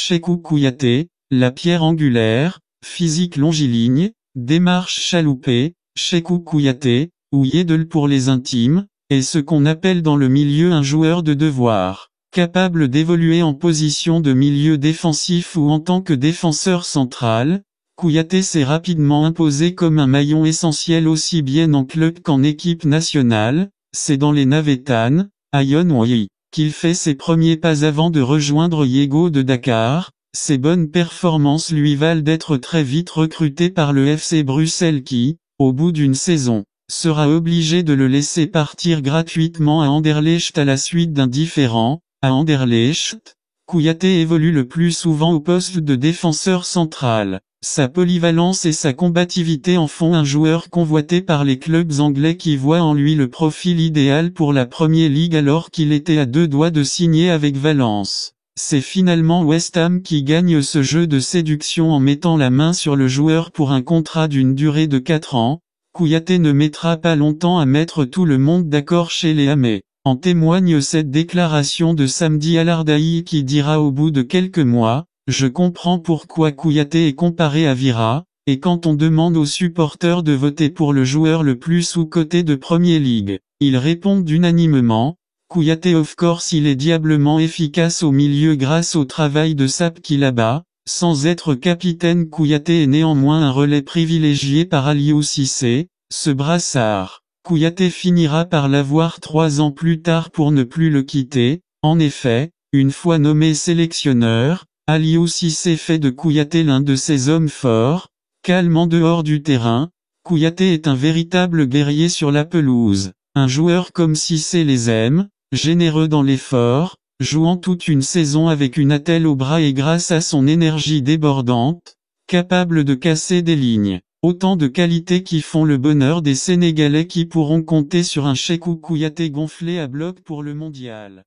Cheikhou Kouyaté, la pierre angulaire, physique longiligne, démarche chaloupée, Cheikhou Kouyaté, ou Yedel pour les intimes, est ce qu'on appelle dans le milieu un joueur de devoir, capable d'évoluer en position de milieu défensif ou en tant que défenseur central. Kouyaté s'est rapidement imposé comme un maillon essentiel aussi bien en club qu'en équipe nationale. C'est dans les Navetanes, à Younouyi, qu'il fait ses premiers pas avant de rejoindre Yego de Dakar. Ses bonnes performances lui valent d'être très vite recruté par le FC Bruxelles qui, au bout d'une saison, sera obligé de le laisser partir gratuitement à Anderlecht à la suite d'un différend. À Anderlecht, Kouyaté évolue le plus souvent au poste de défenseur central. Sa polyvalence et sa combativité en font un joueur convoité par les clubs anglais qui voient en lui le profil idéal pour la Premier League alors qu'il était à deux doigts de signer avec Valence. C'est finalement West Ham qui gagne ce jeu de séduction en mettant la main sur le joueur pour un contrat d'une durée de 4 ans. Kouyaté ne mettra pas longtemps à mettre tout le monde d'accord chez les Hamais. En témoigne cette déclaration de Samedi Alardaï qui dira au bout de quelques mois, « Je comprends pourquoi Kouyaté est comparé à Vira, et quand on demande aux supporters de voter pour le joueur le plus sous-coté de Premier League, ils répondent unanimement, Kouyaté of course il est diablement efficace au milieu grâce au travail de Sap qui là-bas, sans être capitaine Kouyaté est néanmoins un relais privilégié par Aliou Cissé, ce brassard. Kouyaté finira par l'avoir 3 ans plus tard pour ne plus le quitter. En effet, une fois nommé sélectionneur, Aliou Cissé fait de Kouyaté l'un de ses hommes forts, calme en dehors du terrain. Kouyaté est un véritable guerrier sur la pelouse, un joueur comme Cissé les aime, généreux dans l'effort, jouant toute une saison avec une attelle au bras et grâce à son énergie débordante, capable de casser des lignes. Autant de qualités qui font le bonheur des Sénégalais qui pourront compter sur un Cheikhou Kouyaté gonflé à bloc pour le mondial.